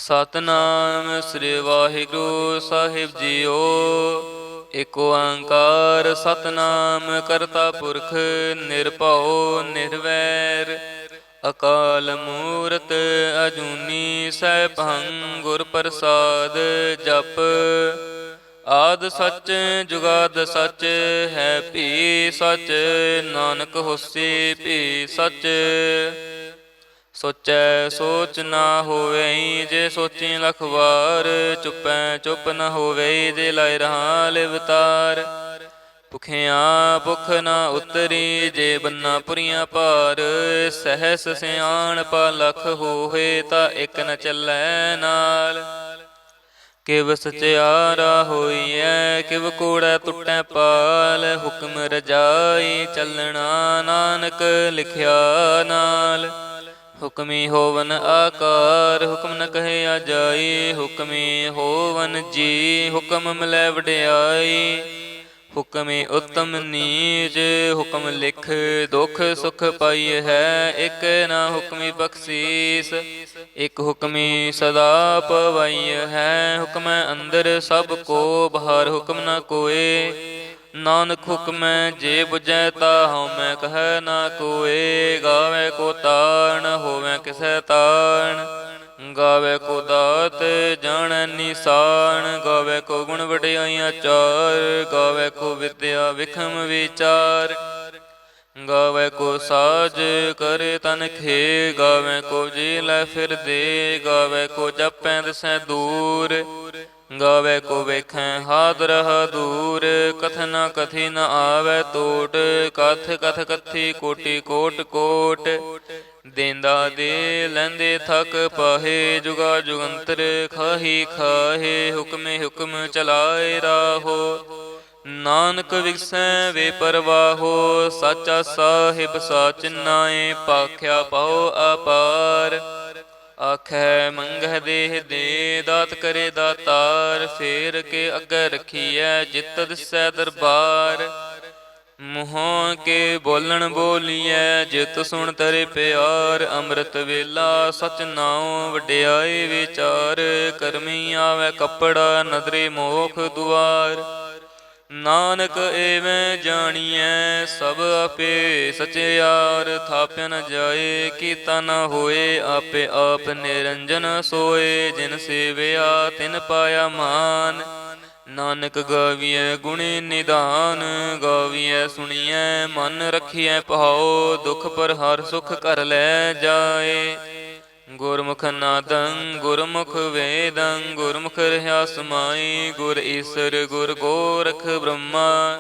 ਸਤਨਾਮ ਸ੍ਰੀ ਵਾਹਿਗੁਰੂ ਸਾਹਿਬ JIO. ਏਕ ਓੰਕਾਰ ਸਤਨਾਮ ਕਰਤਾ ਪੁਰਖ ਨਿਰਭਉ ਨਿਰਵੈਰ ਅਕਾਲ ਮੂਰਤ ਅਜੂਨੀ ਸੈਭੰ ਗੁਰ ਪ੍ਰਸਾਦ ਜਪ। ਆਦਿ ਸੱਚ ਜੁਗਾਦ ਸੱਚ ਹੈ ਭੀ ਸੱਚ ਨਾਨਕ ਹੋਸੀ ਭੀ ਸੱਚ। ਸੋਚੈ ਸੋਚ ਨਾ ਹੋਵੇ ਜੇ ਸੋਚੀ ਲਖ ਵਾਰ ਚੁੱਪੈ ਚੁੱਪ ਨਾ ਹੋਵੇ ਜੇ ਲਾਇ ਰਹਾ ਲਿਵਤਾਰ। ਭੁਖਿਆ ਭੁਖ ਨਾ ਉਤਰੀ ਜੇ ਬੰਨਾ ਪੁਰੀਆਂ ਭਾਰ ਸਹਿਸ ਸਿਆਣਪਾ ਲਖ ਹੋਏ ਤਾਂ ਇੱਕ ਨ ਚੱਲੈ ਨਾਲ। ਕਿਵ ਸਚਿਆਰਾ ਹੋਈਐ ਕਿਵ ਕੂੜੈ ਟੁੱਟੈ ਪਾਲ ਹੁਕਮ ਰਜਾਈ ਚੱਲਣਾ ਨਾਨਕ ਲਿਖਿਆ ਨਾਲ। ਹੁਕਮੀ ਹੋਵਨ ਆਕਾਰ ਹੁਕਮ ਨ ਕਹਿਆ ਜਾਈ ਹੁਕਮੀ ਹੋਵਨ ਜੀ ਹੁਕਮ ਮਿਲੈ ਵਡਿਆਈ। ਹੁਕਮੀ ਉਤਮ ਨੀਚ ਹੁਕਮ ਲਿਖ ਦੁਖ ਸੁਖ ਪਾਈ ਹੈ ਇੱਕ ਨਾ ਹੁਕਮੀ ਬਖਸ਼ੀਸ। ਇੱਕ ਹੁਕਮੀ ਸਦਾ ਪਵਾਈ ਹੈ ਹੁਕਮੈ ਅੰਦਰ ਸਭ ਕੋ ਬਾਹਰ ਹੁਕਮ ਨ ਕੋਏ। ਨਾਨਕ ਹੁਕਮੈ ਜੇ ਬੁਝੈ ਤਾ ਹਉਮੈ ਕਹੈ ਨਾ ਕੋਏ। ਗਾਵੇ ਕੋ ਤਾਣ ਹੋਵੇ ਕਿਸੈ ਤਾਣ ਗਾਵੇ ਕੋ ਦਾਤ ਜਾਣੈ ਨਿਸ਼ਾਨ। ਗਾਵੇ ਕੋ ਗੁਣ ਵਡਿਆਈਆਂ ਚਾਰ ਗਾਵੇ ਕੋ ਵਿਦਿਆ ਵਿਖਮ ਵਿਚਾਰ। ਗਾਵੇ ਕੋ ਸਾਜ ਕਰੇ ਤਨ ਖੇ ਗਾਵੇ ਕੋ ਜੀ ਲੈ ਫਿਰ ਦੇ। ਗਾਵੇ ਕੋ ਜਪੈ ਦਿਸੈ ਦੂਰ ਗਾਵੇ ਕੋ ਵੇਖੈ ਹਾਦਰ ਦੂਰ। ਕਥਨਾ ਕਥੀ ਨ ਆਵੈ ਟੋਟ ਕਥ ਕਥ ਕਥੀ ਕੋਟੀ ਕੋਟ ਕੋਟ। ਦੇਂਦਾ ਦੇ ਲੈਂਦੇ ਥਕ ਪਾਹੇ ਜੁਗਾ ਜੁਗੰਤਰ ਖਾਹੀ ਖਾਹੇ। ਹੁਕਮੇ ਹੁਕਮ ਚਲਾਏ ਰਾਹੋ ਨਾਨਕ ਵਿਗਸੈ ਵੇ ਪਰਵਾਹੋ। ਸਾਚਾ ਸਾਹਿਬ ਸਾਚ ਨਾਏ ਭਾਖਿਆ ਪਾਉ ਅਪਾਰ। ਆਖੈ ਮੰਗਹਿ ਦੇਹ ਦੇ ਦਾਤ ਕਰੇ ਦਾਤਾਰ। ਫੇਰ ਕੇ ਅੱਗੇ ਰਖੀਐ ਜਿਤ ਦਿਸੈ ਦਰਬਾਰ। ਮੂੰਹੋਂ ਕੇ ਬੋਲਣ ਬੋਲੀਐ ਜਿਤ ਸੁਣ ਤਰੇ ਪਿਆਰ। ਅੰਮ੍ਰਿਤ ਵੇਲਾ ਸਚ ਨਾਉ ਵਡਿਆਈ ਵਿਚਾਰ। ਕਰਮੀ ਆਵੈ ਕੱਪੜਾ ਨਦਰੀ ਮੋਖ ਦੁਆਰ। ਨਾਨਕ ਏਵੇਂ ਜਾਣੀਐ ਸਭ ਆਪੇ ਸਚਿਆਰ। ਥਾਪਿ ਨ ਜਾਏ ਕੀਤਾ ਨ ਹੋਏ ਆਪੇ ਆਪ ਨਿਰੰਜਨ ਸੋਏ। ਜਿਨ ਸੇਵਿਆ ਤਿਨ ਪਾਇਆ ਮਾਨ ਨਾਨਕ ਗਾਵੀਐ ਗੁਣੀ ਨਿਧਾਨ। ਗਾਵੀਐ ਸੁਣੀਐ ਮਨ ਰਖੀਐ ਭਾਉ ਦੁਖ ਪਰ ਹਰ ਸੁਖ ਘਰ ਲੈ ਜਾਏ। ਗੁਰਮੁਖ ਨਾਦੰ ਗੁਰਮੁਖ ਵੇਦੰ ਗੁਰਮੁਖ ਰਹਿਆ ਸਮਾਈ। ਗੁਰ ਈਸਰ ਗੁਰ ਗੋਰਖ ਬ੍ਰਹਮਾ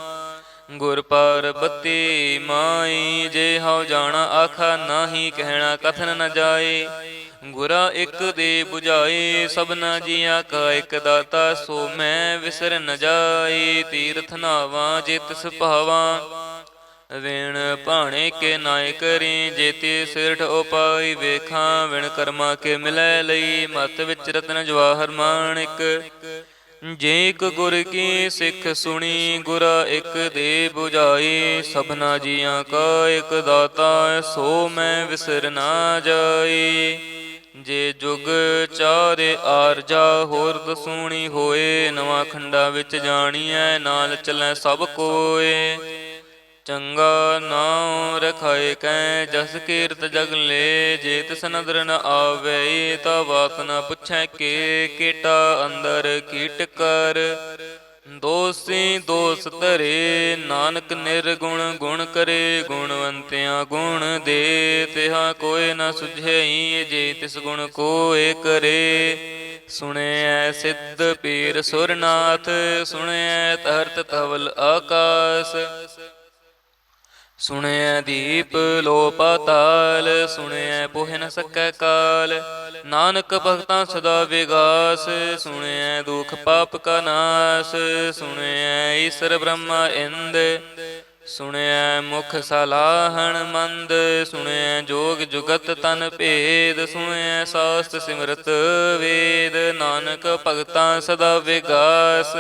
ਗੁਰ ਪਾਰਬਤੀ ਮਾਈ। ਜੇ ਹਉ ਜਾਣਾ ਆਖਾ ਨਾਹੀ ਕਹਿਣਾ ਕਥਨ ਨ ਜਾਏ। ਗੁਰਾ ਇੱਕ ਦੇ ਬੁਝਾਏ ਸਭਨਾ ਜੀਆਂ ਕਾ ਇੱਕ ਦਾਤਾ ਸੋ ਮੈਂ ਵਿਸਰ ਨ ਜਾਏ। ਤੀਰਥ ਨਾਵਾਂ ਜੇ ਤਿਸ ਭਾਵਾਂ ਵਿਣ ਭਾਣੇ ਕੇ ਨਾਇ ਕਰੀ। ਜੇਤੀ ਸਿਰਠ ਉਪਾਈ ਵੇਖਾਂ ਵਿਣ ਕਰਮਾ ਕੇ ਮਿਲੈ ਲਈ। ਮਤ ਵਿੱਚ ਰਤਨ ਜਵਾਹਰ ਮਾਣਿਕ ਜੇ ਇਕ ਗੁਰ ਕੀ ਸਿੱਖ ਸੁਣੀ। ਗੁਰਾ ਇੱਕ ਦੇ ਬੁਝਾਈ ਸਭਨਾ ਜੀਆਂ ਕਾ ਇੱਕ ਦਾਤਾ ਸੋ ਮੈਂ ਵਿਸਰ ਨਾ ਜਾਈ। ਜੇ ਜੁਗ ਚਾਰੇ ਆਰਜਾ ਹੋਰ ਦਸੂਣੀ ਹੋਏ। ਨਵਾਂ ਖੰਡਾ ਵਿੱਚ ਜਾਣੀਐ ਨਾਲ ਚੱਲੈ ਸਭ ਕੋਏ। ਚੰਗਾ ਨਾਉ ਰਖਾਏ ਕੈ ਜਸ ਕੀਰਤ ਜਗ ਲੈ। ਜੇ ਤਿਸ ਨਦਰ ਨ ਆਵੇ ਤਾ ਬਾਤ ਨ ਪੁੱਛੈ ਕੇ। ਕੀਟਾ ਅੰਦਰ ਕੀਟ ਕਰ ਦੋਸੀ ਦੋਸ ਧਰੇ। ਨਾਨਕ ਨਿਰਗੁਣ ਗੁਣ ਕਰੇ ਗੁਣਵੰਤਿਆਂ ਗੁਣ ਦੇ। ਤਿਹਾ ਕੋਇ ਨ ਸੁਝਈ ਜੇ ਤਿਸ ਗੁਣ ਕੋਇ ਕਰੇ। ਸੁਣਿਐ ਸਿੱਧ ਪੀਰ ਸੁਰਨਾਥ ਸੁਣਿਐ ਧਰਤ ਧਵਲ ਆਕਾਸ। ਸੁਣਿਐ ਦੀਪ ਲੋ ਪਾਤਾਲ ਸੁਣਿਐ ਪੋਹਿ ਨ ਸਕੈ ਕਾਲ। ਨਾਨਕ ਭਗਤਾਂ ਸਦਾ ਵਿਗਾਸ ਸੁਣਿਐ ਦੁਖ ਪਾਪ ਕਾ ਨਾਸ। ਸੁਣਿਐ ਈਸਰ ਬ੍ਰਹਮਾ ਇੰਦ ਸੁਣਿਐ ਮੁਖ ਸਲਾਹਣ ਮੰਦ। ਸੁਣਿਐ ਜੋਗ ਜੁਗਤ ਤਨ ਭੇਦ ਸੁਣਿਐ ਸਾਸਤ ਸਿਮਰਤ ਵੇਦ। ਨਾਨਕ ਭਗਤਾਂ ਸਦਾ ਵਿਗਾਸ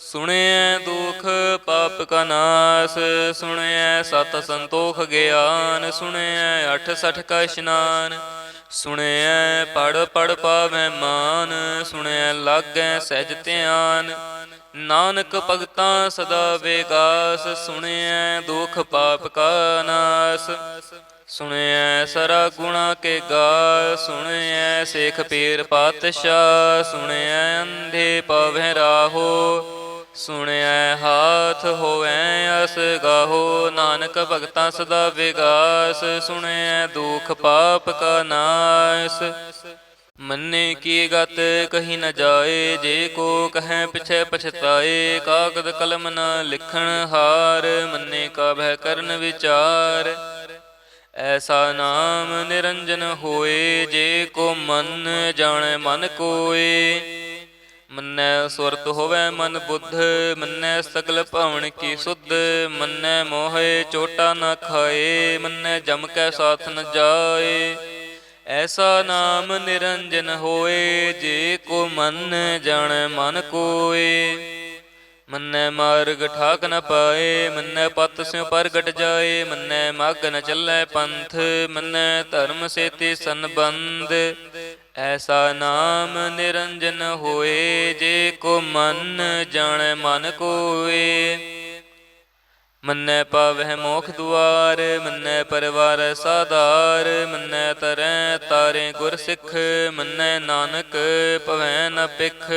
ਸੁਣਿਐ ਦੁਖ ਪਾਪ ਕਾ ਨਾਸ। ਸੁਣਿਐ ਸਤ ਸੰਤੋਖ ਗਿਆਨ ਸੁਣਿਐ ਅਠ ਸਠ ਕਾ ਇਸ਼ਨਾਨ। ਸੁਣਿਐ ਪੜ ਪੜ ਪਾਵੈ ਮਾਨ, ਸੁਣਿਐ ਲਾਗੈ ਸਹਿਜ ਧਿਆਨ। ਨਾਨਕ ਭਗਤਾਂ ਸਦਾ ਵਿਗਾਸ, ਸੁਣਿਐ ਦੁਖ ਪਾਪ ਕਾ ਨਾਸ। ਸੁਣਿਐ ਸਰਾ ਗੁਣਾ ਕੇ ਗਾ, ਸੁਣਿਐ ਸੇਖ ਪੀਰ ਪਾਤਸ਼ਾਹ। ਸੁਣਿਐ ਅੰਧੇ ਪਵਹਿ ਰਾਹੋ, ਸੁਣਿਐ ਹਾਥ ਹੋਵੈ ਅਸ ਗਾਹੋ। ਨਾਨਕ ਭਗਤਾਂ ਸਦਾ ਵਿਗਾਸ, ਸੁਣਿਐ ਦੁਖ ਪਾਪ ਕਾ ਨਾਸ। ਮੰਨੇ ਕੀ ਗਤ ਕਹੀ ਨ ਜਾਏ, ਜੇ ਕੋ ਕਹੈ ਪਿਛੈ ਪਛਤਾਏ। ਕਾਗਦ ਕਲਮ ਨ ਲਿਖਣ ਹਾਰ, ਮੰਨੇ ਕਾ ਭੈ ਕਰਨ ਵਿਚਾਰ। ਐਸਾ ਨਾਮ ਨਿਰੰਜਨ ਹੋਏ, ਜੇ ਕੋ ਮਨ ਜਾਣੈ ਮਨ ਕੋਏ। ਮੰਨੈ ਸੁਰਤ ਹੋਵੈ ਮਨ ਬੁੱਧ, ਮੰਨੈ ਸਗਲ ਭਵਨ ਕੀ ਸੁਧ। ਮੰਨੈ ਮੋਹੇ ਚੋਟਾ ਨ ਖਾਏ, ਮੰਨੈ ਜਮ ਕੈ ਸਾਥ ਨ ਜਾਏ। ਐਸਾ ਨਾਮ ਨਿਰੰਜਨ ਹੋਏ, ਜੇ ਕੋ ਮਨ ਜਾਣੈ ਮਨ ਕੋਏ। ਮੰਨੈ ਮਾਰਗ ਠਾਕ ਨ ਪਾਏ, ਮੰਨੈ ਪਤ ਸਿਉ ਪ੍ਰਗਟ ਜਾਏ। ਮੰਨੈ ਮਗ ਨ ਚੱਲੈ ਪੰਥ, ਮੰਨੈ ਧਰਮ ਸੇਤੀ ਸੰਬੰਧ। ਐਸਾ ਨਾਮ ਨਿਰੰਜਨ ਹੋਏ, ਜੇ ਕੋ ਮਨ ਜਾਣੈ ਮਨ ਕੋਏ। ਮੰਨੈ ਪਾਵਹਿ ਮੋਖ ਦੁਆਰ, ਮੰਨੈ ਪਰਵਾਰ ਸਾਧਾਰ। ਮੰਨੈ ਤਰੈ ਤਾਰੇ ਗੁਰ ਸਿੱਖ, ਮੰਨੈ ਨਾਨਕ ਭਵੈ ਨ ਪਿਖ।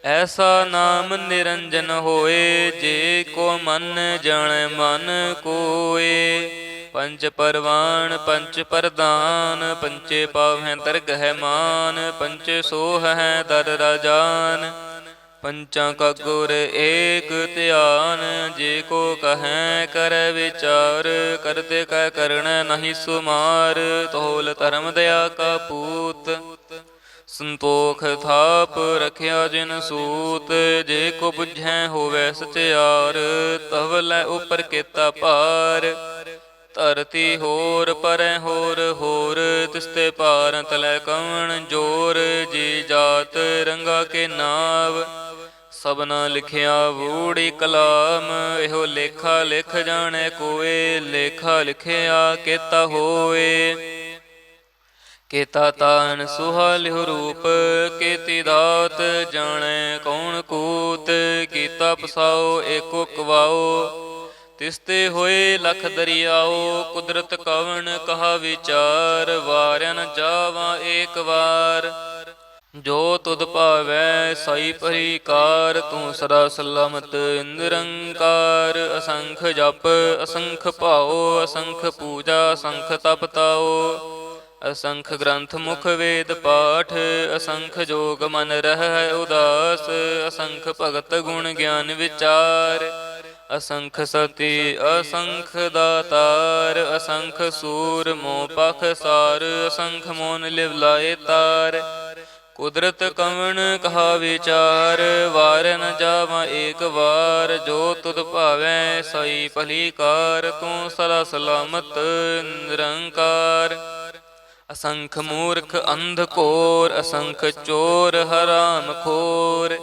ਐਸਾ ਨਾਮ ਨਿਰੰਜਨ ਹੋਏ, ਜੇ ਕੋ ਮਨ ਜਾਣੈ ਮਨ ਕੋਏ। ਪੰਚ ਪਰਵਾਨ ਪੰਚ ਪ੍ਰਧਾਨ, ਪੰਚੇ ਪਾਵਹਿ ਦਰਗਹਿ ਮਾਨ। ਪੰਚ ਸੋਹੈ ਦਰ ਰਾਜਾਨ, ਪੰਚਾਂ ਕਾ ਗੁਰ ਏਕ ਧਿਆਨ। ਜੇ ਕੋ ਕਹੈ ਕਰੈ ਵਿਚਾਰ, ਕਰਤੇ ਕੈ ਕਰਣੈ ਨਹੀਂ ਸੁਮਾਰ। ਤੋਲ ਧਰਮ ਦਇਆ ਕਾ ਪੂਤ, ਸੰਤੋਖ ਥਾਪ ਰਖਿਆ ਜਿਨ ਸੂਤ। ਜੇ ਕੋ ਬੁਝੈ ਹੋਵੈ ਸਚਿਆਰ, ਤਵ ਉਪਰ ਕੀਤਾ ਭਾਰ। ਧਰਤੀ ਹੋਰ ਪਰੈ ਹੋਰ ਹੋਰ, ਤਿਸਤੇ ਭਾਰ ਤਲੈ ਕਵਣ ਜੋਰ। ਜੀ ਜਾਤ ਰੰਗਾ ਕੇ ਨਾਵ, ਸਭਨਾ ਲਿਖਿਆ ਵੂੜੀ ਕਲਾਮ। ਇਹੋ ਲੇਖਾ ਲਿਖ ਜਾਣੈ ਕੋਏ, ਲੇਖਾ ਲਿਖਿਆ ਕੇਤਾ ਹੋਏ। ਕੇਤਾ ਤਾਨ ਸੁਹਾ ਲਿਹੁ ਰੂਪ, ਕੇਤੀ ਦਾਤ ਜਾਣੈ ਕੌਣ ਕੂਤ। ਕੀਤਾ ਪਸਾਓ ਏਕੋ ਕਵਾਓ, ਤਿਸਤੇ ਹੋਏ ਲਖ ਦਰਿਆਓ। ਕੁਦਰਤ ਕਵਣ ਕਹਾ ਵਿਚਾਰ, ਵਾਰਿਆ ਨ ਜਾਵਾ ਏਕ ਵਾਰ। ਜੋ ਤੁਧ ਭਾਵੈ ਸਾਈ ਪਰਿਕਾਰ, ਤੂੰ ਸਦਾ ਸਲਾਮਤ ਨਿਰੰਕਾਰ। ਅਸੰਖ ਜਪ ਅਸੰਖ ਭਾਉ, ਅਸੰਖ ਪੂਜਾ ਅਸੰਖ ਤਪ ਤਾਉ। ਅਸੰਖ ਗ੍ਰੰਥ ਮੁਖ ਵੇਦ ਪਾਠ, ਅਸੰਖ ਜੋਗ ਮਨ ਰਹਿ ਉਦਾਸ। ਅਸੰਖ ਭਗਤ ਗੁਣ ਗਿਆਨ ਵਿਚਾਰ, ਅਸੰਖ ਸਤੀ ਅਸੰਖ ਦਾਤਾਰ। ਅਸੰਖ ਸੂਰ ਮੋਹ ਪਖ ਸਾਰ, ਅਸੰਖ ਮੋਨ ਲਿਵ ਲਾਏ ਤਾਰ। ਕੁਦਰਤ ਕਵਣ ਕਹਾ ਵਿਚਾਰ, ਵਾਰ ਨ ਜਾਵਾ ਏਕ ਵਾਰ। ਜੋ ਤੁਧ ਭਾਵੈ ਸਾਈ ਭਲੀ ਕਾਰ, ਤੂੰ ਸਦਾ ਸਲਾਮਤ ਨਿਰੰਕਾਰ। ਅਸੰਖ ਮੂਰਖ ਅੰਧ ਘੋਰ, ਅਸੰਖ ਚੋਰ ਹਰਾਮ ਖੋਰ।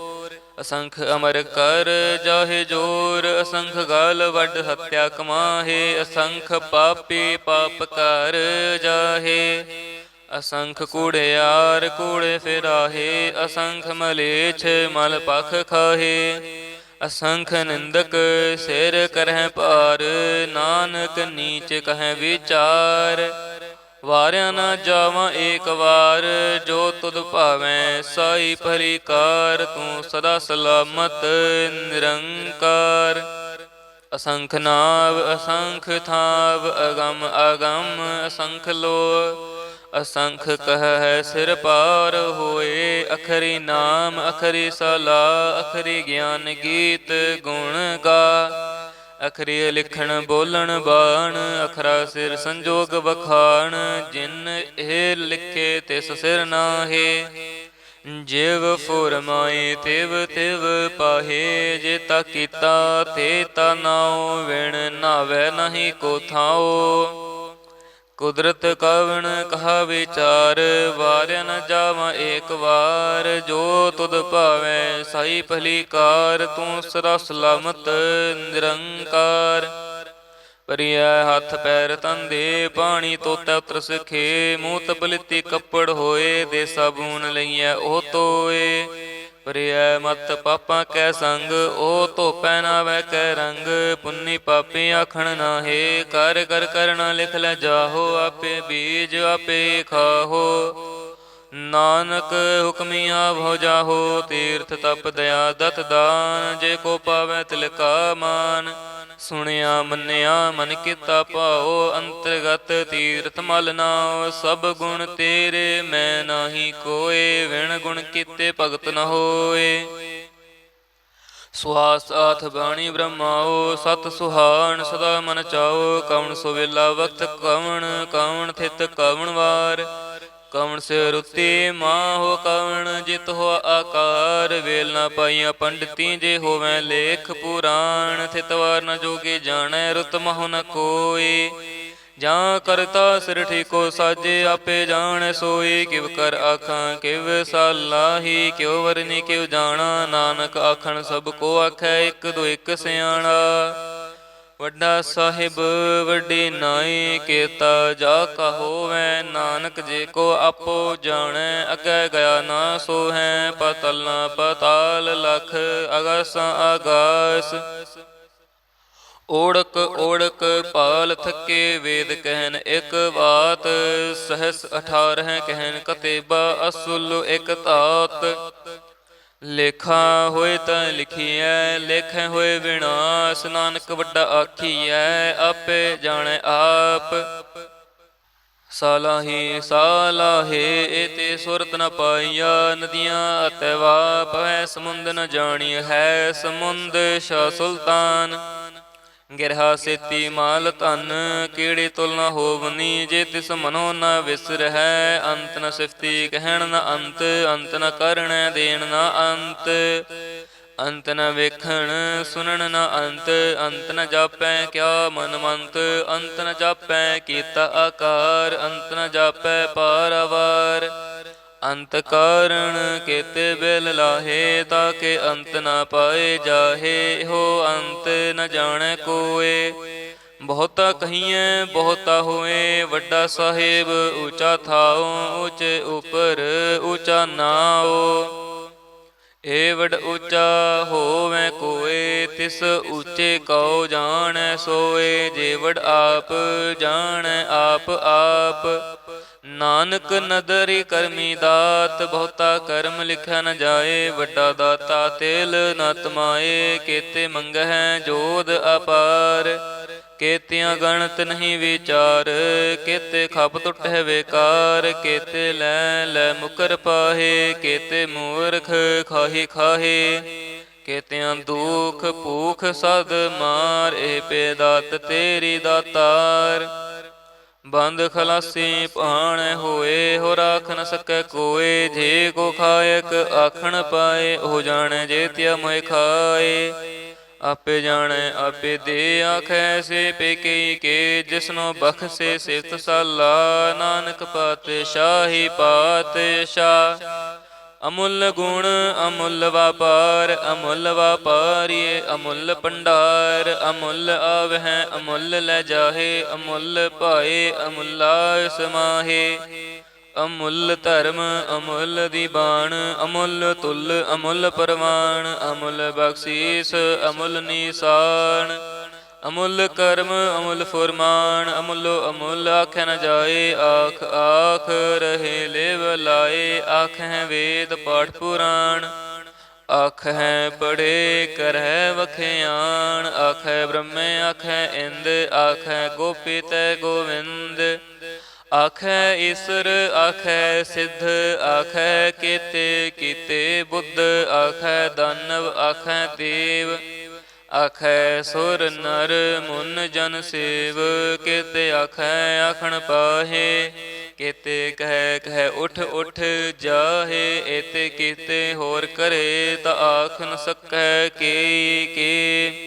ਅਸੰਖ ਅਮਰ ਕਰ ਜਾਹੇ ਜੋਰ, ਅਸੰਖ ਗਾਲ ਵੱਡ ਹੱਤਿਆ ਕਮਾਹੇ। ਅਸੰਖ ਪਾਪੀ ਪਾਪ ਕਰ ਜਾਹੇ, ਅਸੰਖ ਕੂੜਿਆਰ ਕੂੜੇ ਫਿਰਾਹੇ। ਅਸੰਖ ਮਲੇਛ ਮਲ ਪਖ ਖਾਹੇ, ਅਸੰਖ ਨਿੰਦਕ ਸਿਰ ਕਰਹਿ ਭਾਰ। ਨਾਨਕ ਨੀਚ ਕਹਿ ਵਿਚਾਰ, ਵਾਰਿਆ ਨਾ ਜਾਵਾਂ ਏਕ ਵਾਰ। ਜੋ ਤੁਧ ਭਾਵੈ ਸਾਈ ਭਲੀ ਕਾਰ, ਤੂੰ ਸਦਾ ਸਲਾਮਤ ਨਿਰੰਕਾਰ। ਅਸੰਖ ਨਾਵ ਅਸੰਖ ਥਾਵ, ਅਗਮ ਅਗਮ ਅਸੰਖ ਲੋ। ਅਸੰਖ ਕਹਿ ਸਿਰ ਪਾਰ ਹੋਏ, ਅਖਰੀ ਨਾਮ ਅਖਰੀ ਸਲਾ। ਅਖਰੀ ਗਿਆਨ ਗੀਤ ਗੁਣ ਗਾ, ਅਖਰੀ ਲਿਖਣ ਬੋਲਣ ਬਾਣ। ਅਖਰਾ ਸਿਰ ਸੰਜੋਗ ਵਖਾਣ, ਜਿਨ ਇਹ ਲਿਖੇ ਤਿਸ ਸਿਰ ਨਾਹੇ। ਜਿਵ ਫੁਰਮਾਏ ਤਿਵ ਤਿਵ ਪਾਹੇ, ਜੇ ਤਾ ਕੀਤਾ ਤੇ ਤਾ ਨਾਉ। ਵਿਣ ਨਾਵੈ ਨਹੀਂ ਕੋ ਥਾਉ, ਕੁਦਰਤ ਕਵਣ ਕਹਾ ਵਿਚਾਰ। ਵਾਰਿਆ ਨ ਜਾਵਾਂ ਏਕ ਵਾਰ, ਜੋ ਤੁਧ ਭਾਵੈ ਸਾਈ ਭਲੀ ਕਾਰ। ਤੂੰ ਸਦਾ ਸਲਾਮਤ ਨਿਰੰਕਾਰ। ਪਰਿਐ ਹੱਥ ਪੈਰ ਤੰਦੇ ਪਾਣੀ ਤੋਤੈ ਉਤਰ ਸਿਖੇ। ਮੂੰਹ ਤਬਲਿਤੀ ਕੱਪੜ ਹੋਏ ਦੇ ਸਾਬੂਨ ਲਈਐ ਉਹ ਤੋਏ। ਪਰਿਐ ਮਤ ਪਾਪਾਂ ਕੈ ਸੰਗ ਉਹ ਧੋਪੈ ਨਾਵੈ ਕੈ ਰੰਗ। ਪੁੰਨੀ ਪਾਪੀ ਆਖਣ ਨਾਹੇ ਕਰ ਕਰ ਕਰਨਾ ਲਿਖ ਲੈ ਜਾਹੋ। ਆਪੇ ਬੀਜ ਆਪੇ ਖਾਹੋ ਨਾਨਕ ਹੁਕਮੀਆਂ ਭਉ ਜਾਹੋ। ਤੀਰਥ ਤਪ ਦਇਆ ਦਤ ਦਾਨ ਜੇ ਕੋ ਪਾਵੈ ਤਿਲ ਕਾ ਮਾਨ। ਸੁਣਿਆ ਮੰਨਿਆ ਮਨ ਕੀਤਾ ਭਾਉ ਅੰਤਰਗਤ ਤੀਰਥ ਮਲ ਨਾਉ। ਸਭ ਗੁਣ ਤੇਰੇ ਮੈਂ ਨਾਹੀ ਕੋਏ ਵਿਣ ਗੁਣ ਕੀਤੇ ਭਗਤ ਨ ਹੋਏ। ਸੁਆਸ ਆਥ ਬਾਣੀ ਬ੍ਰਹਮਾਓ ਸਤ ਸੁਹਾਣ ਸਦਾ ਮਨ ਚਾਓ। ਕਵਣ ਸੋ ਵੇਲਾ ਵਕਤ ਕਵਣ ਕਵਣ ਥਿਤ ਕਵਣ ਵਾਰ। ਕਵਣ ਸੇ ਰੁੱਤੀ ਮਾਹੋ ਕਵਣ ਜਿਤ ਹੋ ਆਕਾਰ। ਵੇਲ ਨਾ ਪਾਈਆਂ ਪੰਡਤੀ ਜੇ ਹੋਵੈ ਲੇਖ ਪੁਰਾਣ। ਥਿਤ ਵਾਰ ਨ ਜੋਗੇ ਜਾਣੈ ਰੁਤ ਮਹੁ ਨ ਕੋਈ। ਜਾਂ ਕਰਤਾ ਸਿਰ ਠੀਕੋ ਸਾਜੇ ਆਪੇ ਜਾਣੈ ਸੋਈ। ਕਿਵ ਕਰ ਆਖਾਂ ਕਿਵ ਸਾਲਾਹੀ ਕਿਉ ਵਰਨੀ ਕਿਵ ਜਾਣਾ। ਨਾਨਕ ਆਖਣ ਸਭ ਕੋ ਆਖੈ ਇੱਕ ਦੋ ਇੱਕ ਸਿਆਣਾ। ਵੱਡਾ ਸਾਹਿਬ ਵੱਡੀ ਨਾਈ ਕੀਤਾ ਜਾ ਕਾ ਹੋਵੈ। ਨਾਨਕ ਜੇ ਕੋ ਆਪੋ ਜਾਣੈ ਅੱਗੇ ਗਿਆ ਨਾ ਸੋਹੈ। ਪਤਲ ਨਾ ਪਤਾਲ ਲਖ ਅਗਾਸਾਂ ਆਗਾਸ। ਓੜਕ ਓੜਕ ਪਾਲ ਥਕੇ ਵੇਦ ਕਹਿਨ ਇੱਕ ਬਾਤ। ਸਹਸ 18 ਕਹਿਨ ਕਤੇਬਾ ਅਸੁਲ ਇੱਕ ਧਾਤ। ਲੇਖਾ ਹੋਏ ਤਾਂ ਲਿਖੀਐ ਲੇਖੈ ਹੋਏ ਵਿਨਾਸ਼। ਨਾਨਕ ਵੱਡਾ ਆਖੀਐ ਆਪੇ ਜਾਣੈ ਆਪ। ਸਾਲਾਹੀ ਸਾਲਾਹੇ ਏਤੇ ਸੁਰਤ ਨ ਪਾਈਆ। ਨਦੀਆਂ ਅਤਿ ਵਾਪ ਹੈ ਸਮੁੰਦ ਨ ਜਾਣੀਐ ਹੈ। ਸਮੁੰਦ ਸ਼ਾਹ ਸੁਲਤਾਨ ਗਿਰਹਾ ਸੇਤੀ ਮਾਲ ਧਨ। ਕੀੜੀ ਤੁਲ ਨ ਹੋਵਨੀ ਜੇ ਤਿਸ ਮਨੋ ਨ ਵਿਸਰਹਿ। ਅੰਤ ਨ ਸਿਫਤੀ ਕਹਿਣ ਨ ਅੰਤ ਅੰਤ ਨ ਕਰਣੈ ਦੇਣ ਨ ਅੰਤ। ਅੰਤ ਨ ਵੇਖਣ ਸੁਣਨ ਨ ਅੰਤ ਅੰਤ ਨ ਜਾਪੈ ਕਿਆ ਮਨ ਮੰਤ। ਅੰਤ ਨ ਜਾਪੈ ਕੀਤਾ ਆਕਾਰ ਅੰਤ ਨ ਜਾਪੈ ਪਾਰਾਵਾਰ। ਅੰਤ ਕਾਰਣ ਕੇਤੇ ਬਿਲ ਲਾਹੇ ਤਾਕੇ ਅੰਤ ਨਾ ਪਾਏ ਜਾਹੇ। ਇਹੋ ਅੰਤ ਨ ਜਾਣੈ ਕੋਏ ਬਹੁਤਾ ਕਹੀਐ ਬਹੁਤਾ ਹੋਏ। ਵੱਡਾ ਸਾਹਿਬ ਉੱਚਾ ਥਾਉ ਉੱਚੇ ਉਪਰ ਉੱਚਾ ਨਾਉ। ਏ ਵੱਡ ਉੱਚਾ ਹੋਵੈ ਕੋਏ ਤਿਸ ਉੱਚੇ ਕਉ ਜਾਣੈ ਸੋਏ। ਜੇ ਵੱਡ ਆਪ ਜਾਣੈ ਆਪ ਆਪ। ਨਾਨਕ ਨਦਰੀ ਕਰਮੀ ਦਾਤ ਬਹੁਤਾ ਕਰਮ ਲਿਖਿਆ ਨ ਜਾਏ। ਵੱਡਾ ਦਾਤਾ ਤੇਲ ਨ ਤਮਾਏ। ਕੇਤੇ ਮੰਗਹਿ ਜੋਧ ਅਪਾਰ ਕੇਤਿਆਂ ਗਣਤ ਨਹੀਂ ਵਿਚਾਰ। ਕੇਤੇ ਖਪ ਟੁੱਟਹਿ ਵੇਕਾਰ ਕੇਤੇ ਲੈ ਲੈ ਮੁਕਰ ਪਾਹੇ। ਕੇਤੇ ਮੂਰਖ ਖਾਹੀ ਖਾਹੇ ਕੇਤਿਆਂ ਦੁਖ ਭੂਖ ਸਦ ਮਾਰ। ਇਹ ਪੇ ਦਾਤ ਤੇਰੀ ਦਾਤਾਰ। ਬੰਦ ਖਲਾਸੀ ਭਾਣੈ ਹੋਏ ਹੋ ਰਾਖ ਨ ਸਕੈ ਕੋਏ। ਜੇ ਕੋ ਖਾਇਕ ਆਖਣ ਪਾਏ ਉਹ ਜਾਣੈ ਜੇ ਤਿਆ ਮੋਇ ਖਾਏ। ਆਪੇ ਜਾਣੈ ਆਪੇ ਦੇ ਆਖੈ ਸੇ ਪੇਕੇ ਕੇ। ਜਿਸਨੋ ਬਖਸੇ ਸਿਫਤ ਸਾਲਾ ਨਾਨਕ ਪਾਤਸ਼ਾਹੀ ਪਾਤਸ਼ਾਹ। ਅਮੁੱਲ ਗੁਣ ਅਮੁੱਲ ਵਾਪਾਰ ਅਮੁੱਲ ਵਾਪਾਰੀਏ ਅਮੁੱਲ ਭੰਡਾਰ। ਅਮੁੱਲ ਆਵਹਿ ਅਮੁੱਲ ਲੈ ਜਾਹੇ ਅਮੁੱਲ ਭਾਏ ਅਮੁੱਲਾ ਸਮਾਹੇ। ਅਮੁੱਲ ਧਰਮ ਅਮੁੱਲ ਦੀਬਾਨ ਅਮੁੱਲ ਤੁਲ ਅਮੁੱਲ ਪਰਵਾਨ। ਅਮੁੱਲ ਬਖਸ਼ੀਸ ਅਮੁੱਲ ਨੀਸਾਨ ਅਮੁੱਲ ਕਰਮ ਅਮੁੱਲ ਫੁਰਮਾਨ। ਅਮੁੱਲੋ ਅਮੁੱਲ ਆਖੈ ਨ ਜਾਏ। ਆਖ ਆਖ ਰਹੇ ਲਿਵ ਲਾਏ। ਆਖਹਿ ਵੇਦ ਪਾਠ ਪੁਰਾਣ ਆਖਹਿ ਪੜ੍ਹੇ ਕਰਹਿ ਵਖਿਆਣ। ਆਖਹਿ ਬ੍ਰਹਮੇ ਆਖਹਿ ਇੰਦ ਆਖਹਿ ਗੋਪੀ ਤੈ ਗੋਵਿੰਦ। ਆਖੈ ਈਸਰ ਆਖੈ ਸਿੱਧ ਆਖੈ ਕੇਤੇ ਕੀਤੇ ਬੁੱਧ। ਆਖੈ ਦਾਨਵ ਆਖੈ ਦੇਵ ਆਖੈ ਸੁਰ ਨਰ ਮੁਨ ਜਨ ਸੇਵ। ਕੇਤੇ ਆਖੈ ਆਖਣ ਪਾਹੇ ਕੇਤੇ ਕਹਿ ਕਹਿ ਉਠ ਉਠ ਜਾਹੇ। ਏਤੇ ਕੀਤੇ ਹੋਰ ਕਰੇ ਤਾਂ ਆਖ ਨ ਸਕੈ ਕੇ ਕੇ।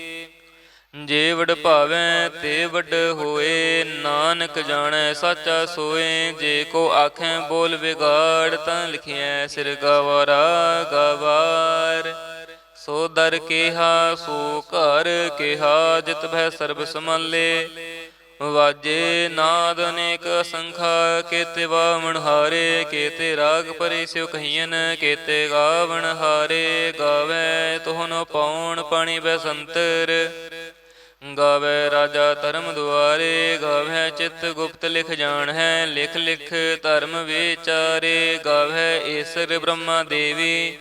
ਜੇ ਵਡ ਭਾਵੈ ਤੇ ਵੱਡ ਹੋਏ ਨਾਨਕ ਜਾਣੈ ਸਾਚਾ ਸੋਏ। ਜੇ ਕੋ ਆਖੈ ਬੋਲ ਵਿਗਾੜ ਤਾਂ ਲਿਖਿਐ ਸਿਰ ਗਵਾਰਾ ਗਵਾਰ। ਸੋ ਦਰ ਕੇਹਾ ਸੋ ਘਰ ਕੇਹਾ, ਜਿਤ ਭੈ ਸਰਬ ਸਮਾਲੇ। ਵਾਜੇ ਨਾਦ ਅਨੇਕ ਅਸੰਖਾ, ਕੇਤੇ ਵਾਵਣ ਹਾਰੇ। ਕੇਤੇ ਰਾਗ ਪਰੇ ਸਿਉ ਕਹੀਐਨ, ਕੇਤੇ ਗਾਵਣ ਹਾਰੇ। ਗਾਵੈ ਤੋਹ ਨ ਪਾਉਣ ਪਾਣੀ ਬੈਸੰਤਰ, ਗਾਵੈ ਰਾਜਾ ਧਰਮ ਦੁਆਰੇ। ਗਾਵੈ ਚਿਤ ਗੁਪਤ ਲਿਖ ਜਾਣ ਹੈ, ਲਿਖ ਲਿਖ ਧਰਮ ਵਿਚਾਰੇ। ਗਾਵੈ ਈਸਰ ਬ੍ਰਹਮਾ ਦੇਵੀ,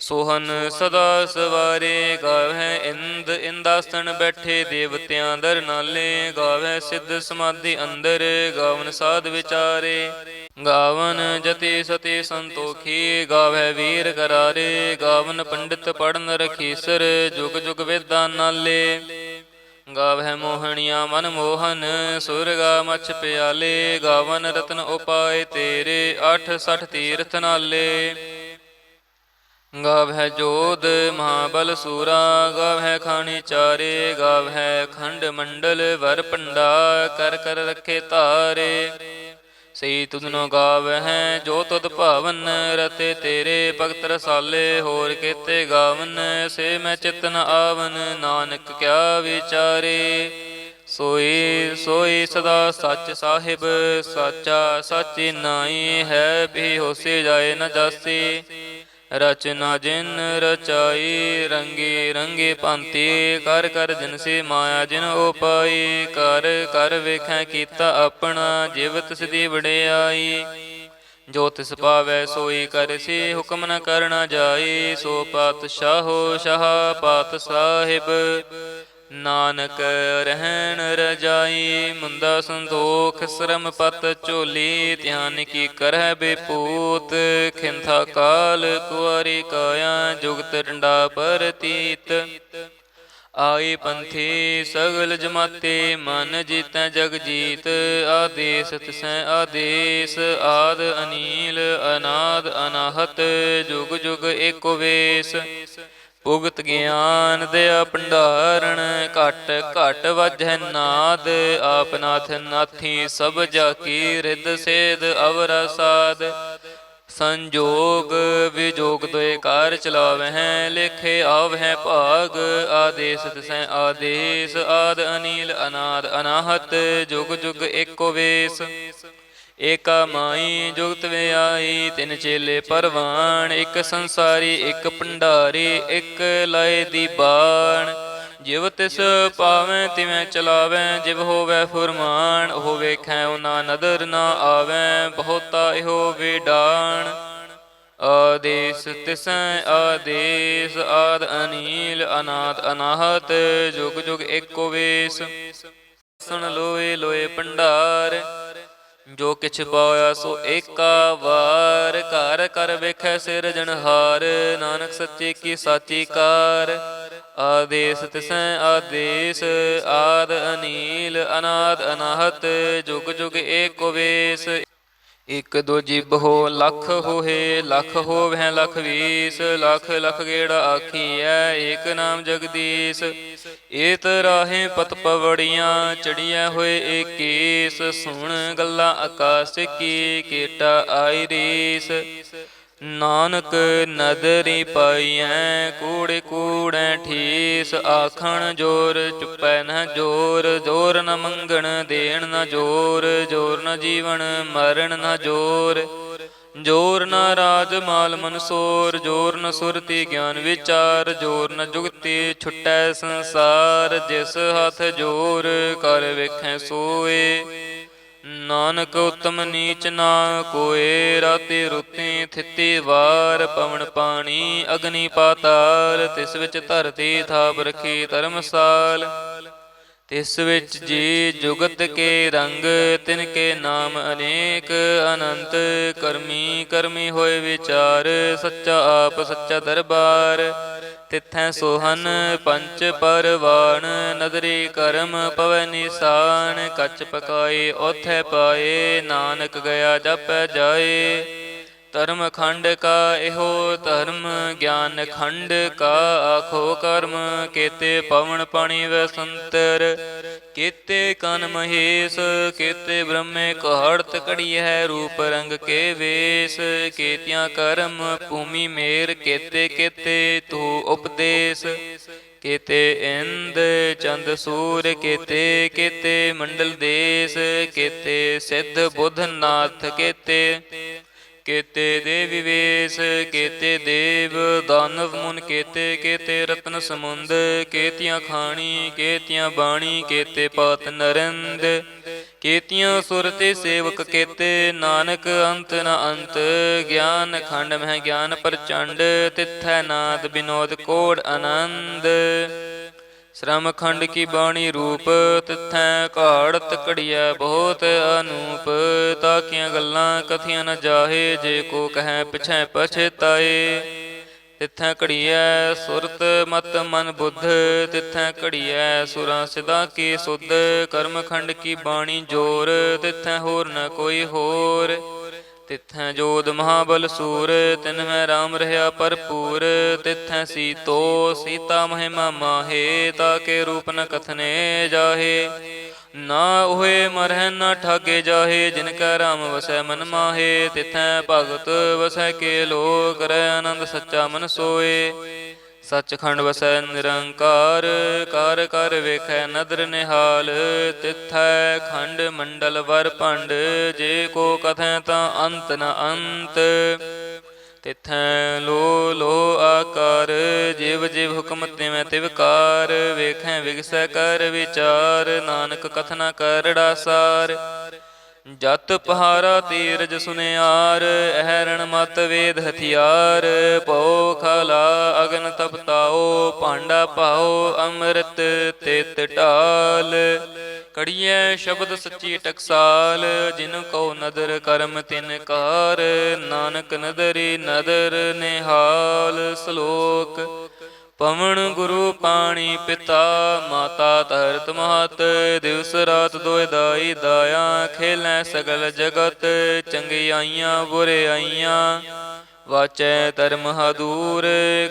ਸੋਹਨ ਸਦਾ ਸਵਾਰੇ। ਗਾਵੈ ਇੰਦ ਇੰਦਾਸਣ ਬੈਠੇ, ਦੇਵਤਿਆਂ ਦਰ ਨਾਲੇ। ਗਾਵੈ ਸਿੱਧ ਸਮਾਧੀ ਅੰਦਰ, ਗਾਵਨ ਸਾਧ ਵਿਚਾਰੇ। ਗਾਵਨ ਜਤੀ ਸਤੀ ਸੰਤੋਖੀ, ਗਾਵੈ ਵੀਰ ਕਰਾਰੇ। ਗਾਵਨ ਪੰਡਿਤ ਪੜਨ ਰਖੀਸਰ, ਜੁਗ ਜੁਗ ਵੇਦਾਂ ਨਾਲੇ। ਗਾਵੈ ਮੋਹਣੀਆਂ ਮਨ ਮੋਹਨ, ਸੁਰਗਾ ਮਛ ਪਿਆਲੇ। ਗਾਵਨ ਰਤਨ ਉਪਾਏ ਤੇਰੇ, 68 ਤੀਰਥ ਨਾਲੇ। ਗਾਵੈ ਜੋਧ ਮਹਾਬਲ ਸੂਰਾ, ਗਾਵੈ ਖਾਣੀ ਚਾਰੇ। ਗਾਵੈ ਖੰਡ ਮੰਡਲ ਵਰ ਪੰਡਾ, ਕਰ ਕਰ ਰੱਖੇ ਧਾਰੇ। ਸਈ ਤੁਧਨੋ ਗਾਵਹਿ ਜੋ ਤੁਧ ਭਾਵਨ, ਰਤੇ ਤੇਰੇ ਭਗਤ ਰਸਾਲੇ। ਹੋਰ ਕੇਤੇ ਗਾਵਨ, ਸੇ ਮੈਂ ਚਿਤ ਨ ਆਵਨ। ਨਾਨਕ ਕਿਆ ਵਿਚਾਰੇ, ਸੋਈ ਸੋਈ ਸਦਾ ਸੱਚ ਸਾਹਿਬ। ਸਾਚਾ ਸਾਚੀ ਨਾਈ ਹੈ, ਵੀ ਹੋਸੀ ਜਾਏ ਨ ਜਾਸੀ। ਰਚਨਾ ਜਿਨ ਰਚਾਈ, ਰੰਗੀ ਰੰਗੀ ਭਾਂਤੀ। ਕਰ ਕਰ ਜਿਨਸੀ ਮਾਇਆ ਜਿਨ ਉਪਾਈ। ਕਰ ਕਰ ਵੇਖੈ ਕੀਤਾ ਆਪਣਾ, ਜਿਵ ਤਿਸ ਦੀ ਵਡਿਆਈ। ਜੋ ਤਿਸ ਪਾਵੈ ਸੋਈ ਕਰਸੀ, ਹੁਕਮ ਨ ਕਰਨਾ ਜਾਈ। ਸੋ ਪਾਤਸ਼ਾਹੋ ਸ਼ਾਹ ਪਾਤ ਸਾਹਿਬ, ਨਾਨਕ ਰਹਿਣ ਰਜਾਈ। ਮੁੰਦਾ ਸੰਤੋਖ ਸ਼ਰਮ ਪਤ ਝੋਲੀ, ਧਿਆਨ ਕੀ ਕਰਹਿ ਬੇਪੂਤ। ਖਿੰਥਾ ਕਾਲ ਕੁਆਰੀ ਕਾਇਆ, ਜੁਗਤ ਡੰਡਾ ਪਰਤੀਤ। ਆਈ ਪੰਥੀ ਸਗਲ ਜਮਾਤੇ, ਮਨ ਜੀਤੈ ਜਗ ਜੀਤ। ਆਦੇਸ ਤਿਸੈ ਆਦੇਸ, ਆਦ ਅਨੀਲ ਅਨਾਦ ਅਨਾਹਤ। ਜੁਗ ਜੁਗ ਏਕੋ ਵੇਸ, ਭੁਗਤ ਗਿਆਨ ਦਿਆ ਭੰਡਾਰਣ। ਘਟ ਘਟ ਵਾਜੈ ਨਾਦ, ਆਪ ਨਾਥ ਨਾਥੀ ਸਭ ਜਾ ਕੀ। ਰਿੱਧ ਸੇਧ ਅਵਰਾ ਸਾਧ, ਸੰਜੋਗ ਵਿਜੋਗ ਦੋਇ ਕਾਰ ਚਲਾਵਹਿ। ਲਿਖੇ ਆਵਹਿ ਭਾਗ, ਆਦੇਸ ਤਿਸੈ ਆਦੇਸ। ਆਦ ਅਨੀਲ ਅਨਾਦ ਅਨਾਹਤ, ਜੁਗ ਜੁਗ ਏਕੋ ਵੇਸ। ਏਕਾ ਮਾਈ ਜੁਗਤ ਵਿਆਈ, ਤਿਨ ਚੇਲੇ ਪਰਵਾਨ। ਇੱਕ ਸੰਸਾਰੀ ਇੱਕ ਭੰਡਾਰੀ, ਇੱਕ ਲਾਏ ਦੀ ਬਾਣ। ਜਿਵ ਤਿਸ ਪਾਵੈ ਤਿਵੈ ਚਲਾਵੈ, ਜਿਵ ਹੋਵੈ ਫੁਰਮਾਨ। ਉਹ ਵੇਖੈ ਉਹਨਾਂ ਨਦਰ ਨਾ ਆਵੈ, ਬਹੁਤਾ ਇਹੋ ਵਿਡਾਣ। ਆਦੇਸ ਤਿਸੈ ਆਦੇਸ, ਆਦ ਅਨੀਲ ਅਨਾਦ ਅਨਾਹਤ। ਜੁਗ ਜੁਗ ਏਕੋ ਵੇਸ। ਸੁਣ ਲੋਏ ਲੋਏ ਭੰਡਾਰ, ਜੋ ਕਿਛ ਪਾਇਆ ਸੋ ਏਕਾ ਵਾਰ। ਘਰ ਘਰ ਵੇਖੈ ਸਿਰਜਣਹਾਰ, ਨਾਨਕ ਸੱਚੇ ਕੀ ਸਾਚੀ ਕਾਰ। ਆਦੇਸ ਤਿਸੈ ਆਦੇਸ, ਆਦ ਅਨੀਲ ਅਨਾਦ ਅਨਾਹਤ। ਜੁਗ ਜੁਗ ਏਕੋ ਵੇਸ। ਇਕ ਦੋ ਜਿਬ ਹੋ ਲਖ ਹੋਏ, ਲਖ ਹੋਵੈ ਲਖ ਵੀਸ। ਲਖ ਲਖ ਗੇੜਾ ਆਖੀਐ, ਏਕ ਨਾਮ ਜਗਦੀਸ਼। ਏਤ ਰਾਹੇ ਪਤ ਪਵੜੀਆਂ, ਚੜੀਐ ਹੋਏ ਏਕੀਸ। ਸੁਣ ਗੱਲਾਂ ਆਕਾਸ ਕੀ, ਕੇਟਾ ਆਈ ਰੀਸ। ਨਾਨਕ ਨਦਰੀ ਪਾਈਐ, ਕੂੜੇ ਕੂੜੈ ਠੀਸ। ਆਖਣ ਜੋਰ ਚੁੱਪੈ ਨ ਜੋਰ, ਜੋਰ ਨ ਮੰਗਣ ਦੇਣ ਨ ਜੋਰ। ਜੋਰ ਨ ਜੀਵਨ ਮਰਨ ਨ ਜੋਰ, ਜੋਰ ਨ ਰਾਜ ਮਾਲ ਮਨਸੋਰ। ਜੋਰ ਨ ਸੁਰਤੀ ਗਿਆਨ ਵਿਚਾਰ, ਜੋਰ ਨ ਜੁਗਤੀ ਛੁਟੈ ਸੰਸਾਰ। ਜਿਸ ਹੱਥ ਜੋਰ ਕਰ ਵੇਖੈ ਸੋਏ, ਨਾਨਕ ਉਤਮ ਨੀਚ ਨਾ ਕੋਏ। ਰਾਤੀ ਰੁੱਤੀ ਥਿਤੀ ਵਾਰ, ਪਵਨ ਪਾਣੀ ਅਗਨੀ ਪਾਤਾਲ। ਤਿਸ ਵਿੱਚ ਧਰਤੀ ਥਾਪ ਰਖੀ ਧਰਮਸਾਲ। ਤਿਸ ਵਿੱਚ ਜੀ ਜੁਗਤ ਕੇ ਰੰਗ, ਤਿਨ ਕੇ ਨਾਮ ਅਨੇਕ ਅਨੰਤ। ਕਰਮੀ ਕਰਮੀ ਹੋਏ ਵਿਚਾਰ, ਸੱਚਾ ਆਪ ਸੱਚਾ ਦਰਬਾਰ। ਤਿਥੈ ਸੋਹਨ ਪੰਚ ਪਰਵਾਨ, ਨਦਰੀ ਕਰਮ ਪਵੈ ਨਿਸ਼ਾਨ। ਕੱਚ ਪਕਾਏ ਓਥੈ ਪਾਏ, ਨਾਨਕ ਗਿਆ ਜਪੈ ਜਾਏ। ਧਰਮ ਖੰਡ ਕਾ ਇਹੋ ਧਰਮ, ਗਿਆਨ ਖੰਡ ਕਾ ਆਖੋ ਕਰਮ। ਕੇਤੇ ਪਵਨ ਪਾਣੀ ਵਸੰਤਰ, केते कन महेश केते ब्रह्मे कहड़त कड़ियह रूप रंग के वेश केतियां कर्म भूमि मेर केते केते तू उपदेश केते इंद चंद सूर केते केते मंडल देश केते सिद्ध बुध नाथ केते केते देवी वेश केते देव दानव मुन केते केते रत्न समुंद केतियां खाणी केतियां बाणी केते पात नरिंद केतियां सुर ते सेवक केते नानक अंत न अंत ज्ञान खंड मह ज्ञान प्रचंड तिथै नाद विनोद कोड आनंद श्रम खंड की बाणी रूप तिथै घाड़त घड़िया बहुत अनूप ताकियां गल्लां कथियां न जाहे जे को कह पिछै पछताए तिथै घड़िया सुरत मत मन बुद्ध तिथै घड़िया सुरां सिदा की सुध कर्म खंड की बाणी जोर तिथै होर न कोई होर तिथै जोध महाबल सूर तिन मैं राम रहा भरपूर तिथै सीतो सीता महिमा माहे ताके रूप न कथने जाहे ना ओहे मरह न ठागे जाहे जिनका राम वसै मन माहे तिथै भगत वसै के लो करे आनंद सच्चा मन सोए सचखंड वसै निरंकार कार कर वेखै नदर निहाल तिथै खंड मंडल वर भंड जे को कथै ता अंत न अंत तिथै लो आकार जिव जिव हुक्म तिवै तिवकार वेखै विगसै कर विचार नानक कथना करड़ा सार जत पहारा तीरज सुनियार अहरण मत वेद हथियार पौ खाला अगन तपताओ भांडा पाओ अमृत तित ढाल कड़िए शब्द सच्ची टकसाल जिन को नदर कर्म तिन कार नानक नदरी नदर निहाल श्लोक पवन गुरु पाणी पिता माता धरत महत दिवस रात दोए दाई दाया खेलै सगल जगत चंगियाइयां बुराइयां वाचै धर्म हदूर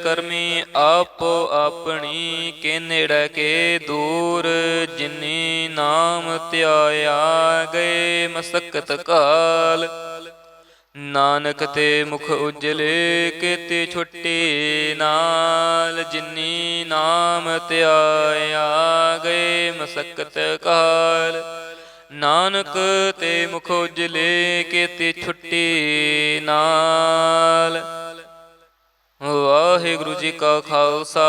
करमी आपो अपनी के नेड़े के दूर जिनी नाम त्याया गए मसकत काल नानक ते मुख उजले केते छुट्टी नाल जिनी नाम त्याया गए मसकत काल नानक ते मुख उजले केते छुट्टी नाल वाहिगुरु जी का खालसा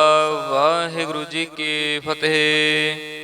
वाहिगुरु जी की फतेह।